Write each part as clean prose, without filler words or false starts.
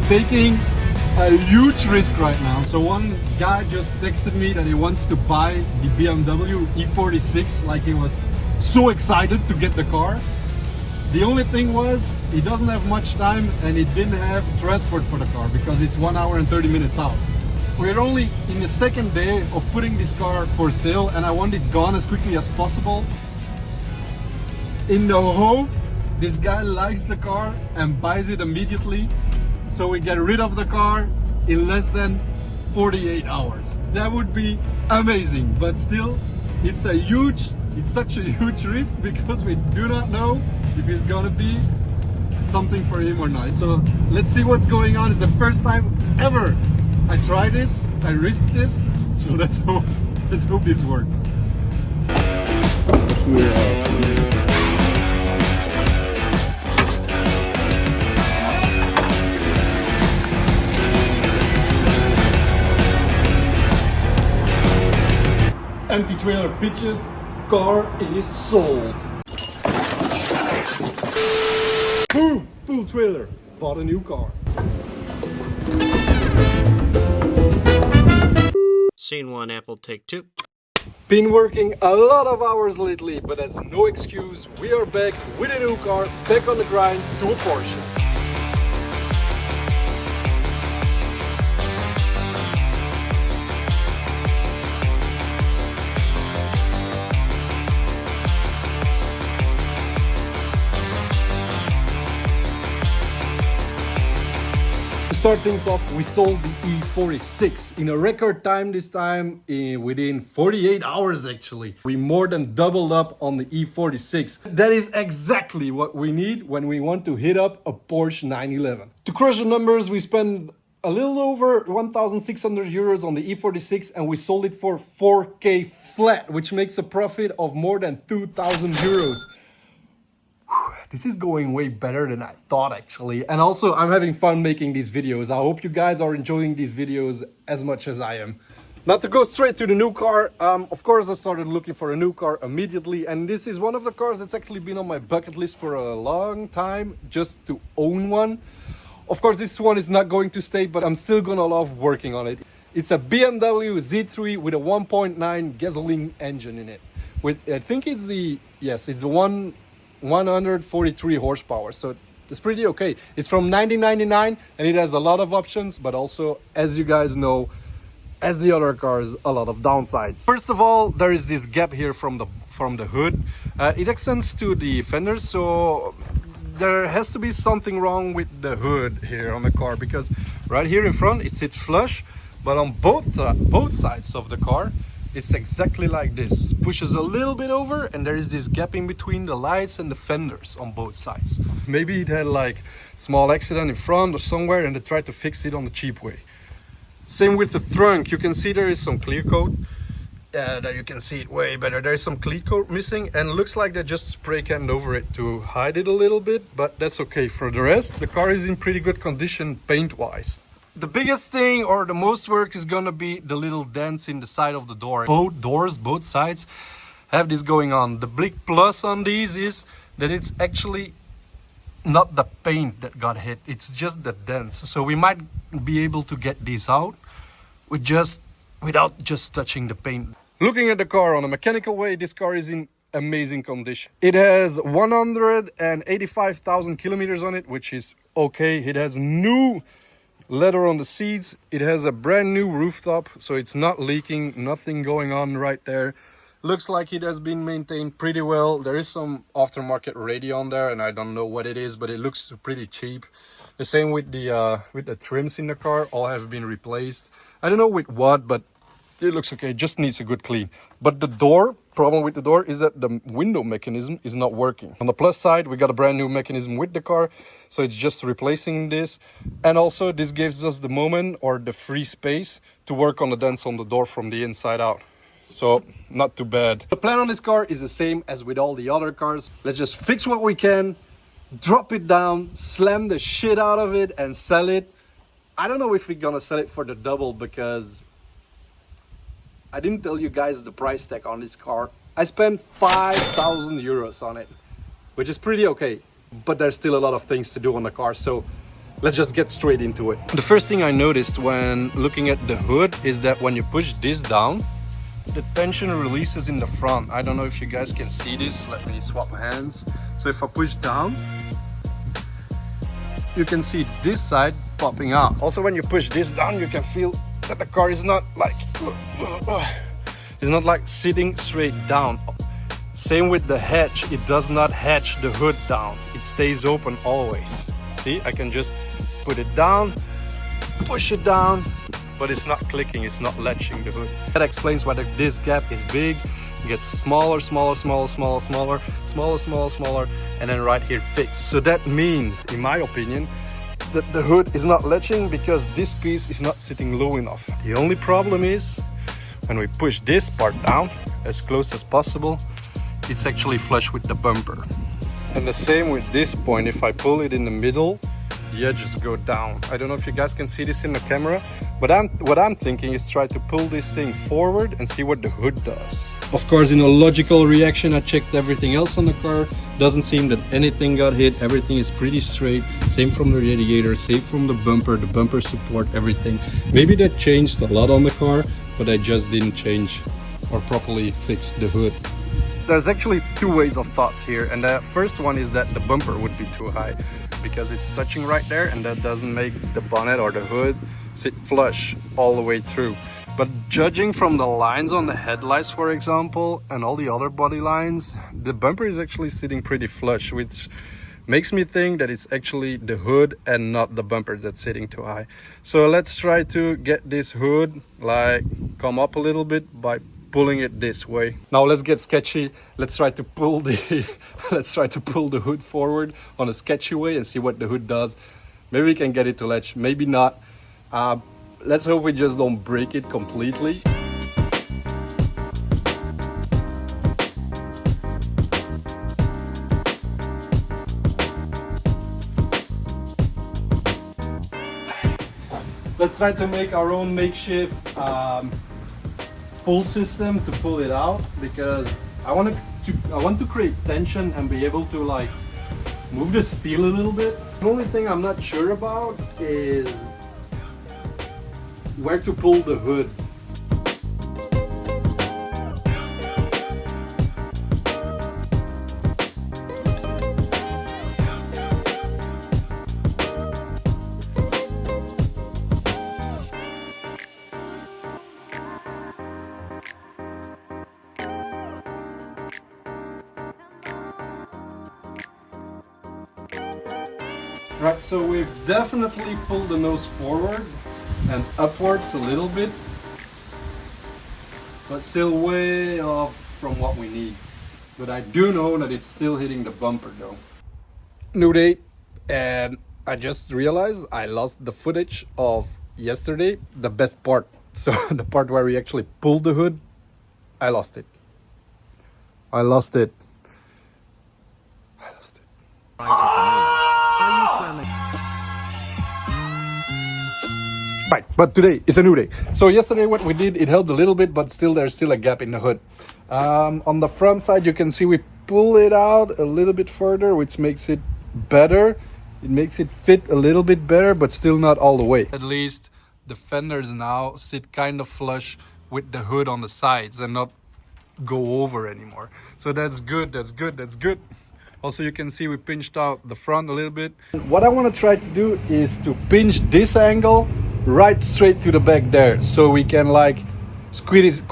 taking a huge risk right now. So one guy just texted me that he wants to buy the BMW E46, like he was so excited to get the car. The only thing was he doesn't have much time and he didn't have transport for the car because it's 1 hour and 30 minutes out. We're only in the second day of putting this car for sale and I want it gone as quickly as possible, in the hope this guy likes the car and buys it immediately, so we get rid of the car in less than 48 hours. That would be amazing, but still it's such a huge risk because we do not know if it's gonna be something for him or not. So let's see what's going on. It's the first time ever I try this, I risk this, so let's hope this works. Empty trailer pitches, car is sold. Boom! Full trailer, bought a new car. Scene 1, Apple, take 2. Been working a lot of hours lately, but that's no excuse. We are back with a new car, back on the grind to a Porsche. To start things off, we sold the E46 in a record time this time, within 48 hours actually. We more than doubled up on the E46. That is exactly what we need when we want to hit up a Porsche 911. To crush the numbers, we spent a little over 1,600 euros on the E46 and we sold it for 4K flat, which makes a profit of more than 2,000 euros. This is going way better than I thought actually. And also I'm having fun making these videos. I hope you guys are enjoying these videos as much as I am. Now to go straight to the new car, of course I started looking for a new car immediately, and this is one of the cars that's actually been on my bucket list for a long time, just to own one. Of course this one is not going to stay, but I'm still gonna love working on it. It's a BMW Z3 with a 1.9 gasoline engine in it. I think it's the 143 horsepower, so it's pretty okay. It's from 1999 and it has a lot of options, but also, as you guys know, as the other cars, a lot of downsides. First of all, there is this gap here from the hood. It extends to the fenders, so there has to be something wrong with the hood here on the car, because right here in front it sits flush, but on both sides of the car it's exactly like this. Pushes a little bit over and there is this gap in between the lights and the fenders on both sides. Maybe it had like small accident in front or somewhere and they tried to fix it on the cheap way. Same with the trunk. You can see there is some clear coat. There you can see it way better. There is some clear coat missing and looks like they just spray canned over it to hide it a little bit, but that's okay. For the rest, the car is in pretty good condition paint wise. The biggest thing, or the most work, is gonna be the little dents in the side of the door. Both doors, both sides have this going on. The big plus on these is that it's actually not the paint that got hit, it's just the dents. So we might be able to get these out without just touching the paint. Looking at the car on a mechanical way, this car is in amazing condition. It has 185,000 kilometers on it, which is okay. It has new leather on the seats. It has a brand new rooftop, so it's not leaking, nothing going on right there. Looks like it has been maintained pretty well. There is some aftermarket radio on there and I don't know what it is, but it looks pretty cheap. The same with the trims in the car, all have been replaced. I don't know with what, but it looks okay. It just needs a good clean. But the problem with the door is that the window mechanism is not working. On the plus side, we got a brand new mechanism with the car, so it's just replacing this. And also this gives us the moment or the free space to work on the dents on the door from the inside out. So not too bad. The plan on this car is the same as with all the other cars. Let's just fix what we can, drop it down, slam the shit out of it and sell it. I don't know if we're gonna sell it for the double, because I didn't tell you guys the price tag on this car. I spent 5,000 euros on it, which is pretty okay, but there's still a lot of things to do on the car. So let's just get straight into it. The first thing I noticed when looking at the hood is that when you push this down, the tension releases in the front. I don't know if you guys can see this. Let me swap hands. So if I push down, you can see this side popping out. Also, when you push this down, you can feel that the car is not like sitting straight down. Same with the hatch. It does not hatch the hood down. It stays open always. See, I can just put it down, push it down, but it's not clicking, it's not latching the hood. That explains why this gap is big. It gets smaller, smaller, smaller, smaller, smaller, smaller, smaller, smaller, and then right here fits. So that means, in my opinion, that the hood is not latching because this piece is not sitting low enough. The only problem is when we push this part down as close as possible, it's actually flush with the bumper. And the same with this point. If I pull it in the middle, the edges go down. I don't know if you guys can see this in the camera, but what I'm thinking is try to pull this thing forward and see what the hood does. Of course, in a logical reaction, I checked everything else on the car. Doesn't seem that anything got hit. Everything is pretty straight. Same from the radiator, same from the bumper support, everything. Maybe that changed a lot on the car, but I just didn't change or properly fix the hood. There's actually two ways of thoughts here, and the first one is that the bumper would be too high because it's touching right there, and that doesn't make the bonnet or the hood sit flush all the way through. But judging from the lines on the headlights, for example, and all the other body lines, the bumper is actually sitting pretty flush, which makes me think that it's actually the hood and not the bumper that's sitting too high. So let's try to get this hood like come up a little bit by pulling it this way. Now let's get sketchy. Let's try to pull the hood forward on a sketchy way and see what the hood does. Maybe we can get it to latch, maybe not. Let's hope we just don't break it completely. Let's try to make our own makeshift pull system to pull it out, because I want to create tension and be able to like move the steel a little bit. The only thing I'm not sure about is where to pull the hood. Right, so we've definitely pulled the nose forward and upwards a little bit, but still way off from what we need. But I do know that it's still hitting the bumper though. New day, and I just realized I lost the footage of yesterday, the best part. So the part where we actually pulled the hood, I lost it. Right, but today is a new day. So yesterday what we did, it helped a little bit, but still there's still a gap in the hood. On the front side you can see we pull it out a little bit further, which makes it better. It makes it fit a little bit better, but still not all the way. At least the fenders now sit kind of flush with the hood on the sides and not go over anymore. So that's good, that's good, that's good. Also, you can see we pinched out the front a little bit. What I want to try to do is to pinch this angle right straight to the back there, so we can like squeeze it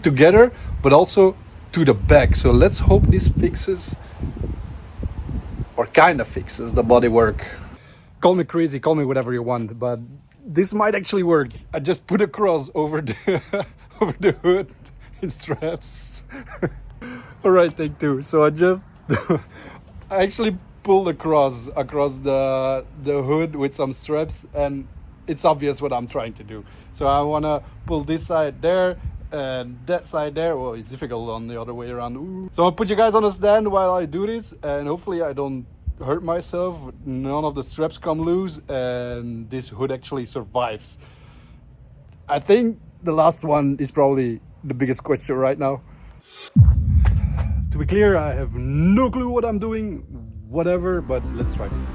together, but also to the back. So let's hope this fixes, or kind of fixes, the bodywork. Call me crazy, call me whatever you want, but this might actually work. I just put a cross over the over the hood in straps. All right, take two. So I actually pulled across the hood with some straps, and it's obvious what I'm trying to do. So I want to pull this side there and that side there. Well, it's difficult on the other way around. Ooh. So I'll put you guys on a stand while I do this, and hopefully I don't hurt myself, none of the straps come loose, and this hood actually survives. I think the last one is probably the biggest question right now. To be clear, I have no clue what I'm doing whatever, but let's try this.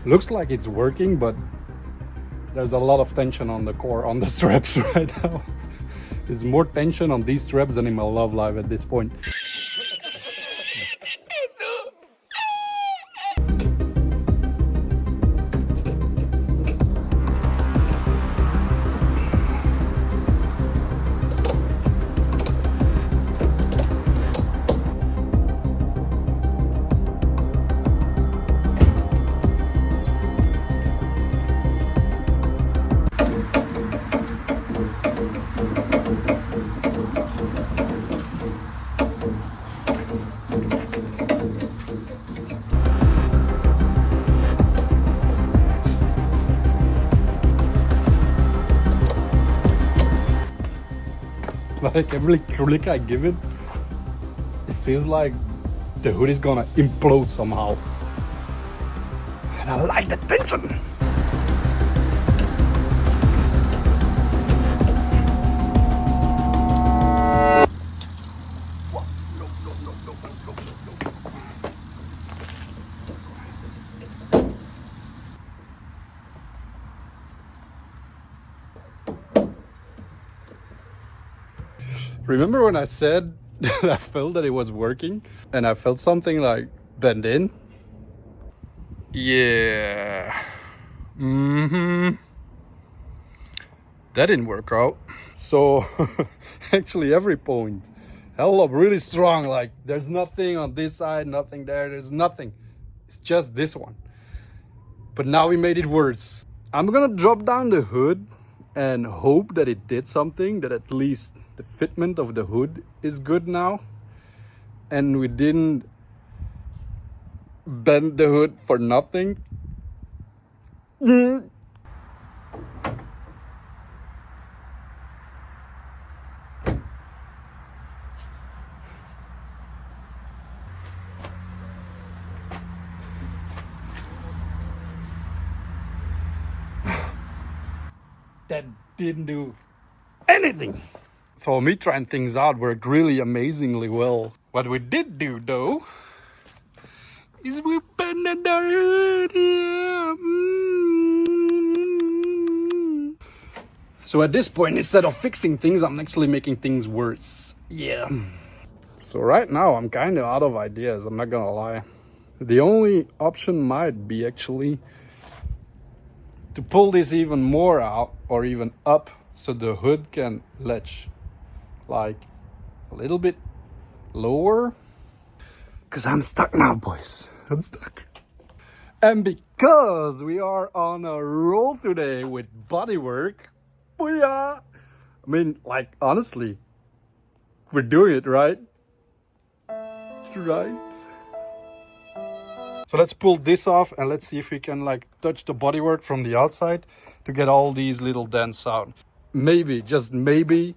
Looks like it's working, but there's a lot of tension on the core, on the straps right now. There's more tension on these straps than in my love life at this point. Like every click I give it, it feels like the hood is gonna implode somehow. And I like the tension. Remember when I said that I felt that it was working and I felt something like bend in? Yeah. That didn't work out. So actually every point held up really strong. Like there's nothing on this side, nothing there, there's nothing. It's just this one. But now we made it worse. I'm gonna drop down the hood and hope that it did something, that at least the fitment of the hood is good now and we didn't bend the hood for nothing. That didn't do anything. So me trying things out worked really amazingly well. What we did do though is we bended the hood here. So at this point, instead of fixing things, I'm actually making things worse. Yeah. So right now I'm kind of out of ideas, I'm not gonna lie. The only option might be actually to pull this even more out or even up so the hood can ledge like a little bit lower. Because I'm stuck now, boys. I'm stuck. And because we are on a roll today with bodywork, booyah! I mean, like, honestly, we're doing it, right? Right? So let's pull this off and let's see if we can like touch the bodywork from the outside to get all these little dents out. Maybe, just maybe,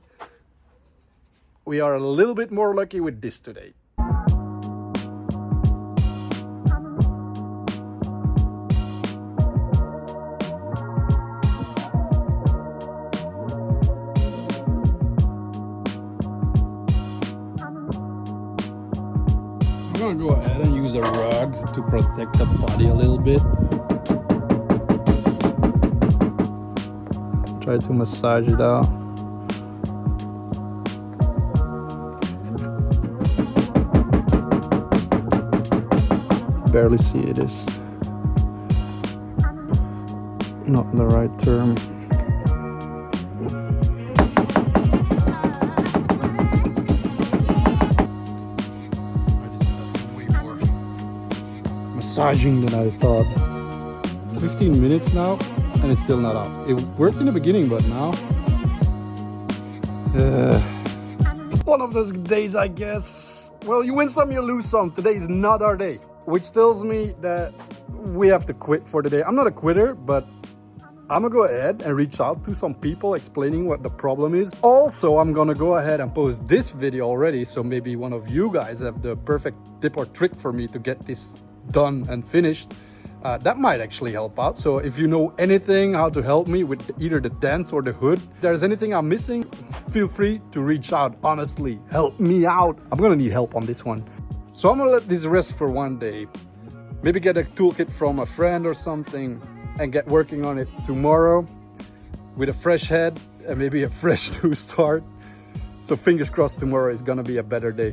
we are a little bit more lucky with this today. I'm gonna go ahead and use a rug to protect the body a little bit. Try to massage it out. Barely see it is not the right term. Massaging than I thought. 15 minutes now and it's still not out. It worked in the beginning, but now one of those days, I guess. Well, you win some, you lose some. Today is not our day, which tells me that we have to quit for the day. I'm not a quitter, but I'm gonna go ahead and reach out to some people explaining what the problem is. Also, I'm gonna go ahead and post this video already, so maybe one of you guys have the perfect tip or trick for me to get this done and finished. That might actually help out. So if you know anything how to help me with either the dents or the hood, if there's anything I'm missing, feel free to reach out. Honestly, help me out. I'm gonna need help on this one. So I'm gonna let this rest for one day. Maybe get a toolkit from a friend or something and get working on it tomorrow with a fresh head and maybe a fresh new start. So fingers crossed tomorrow is gonna be a better day.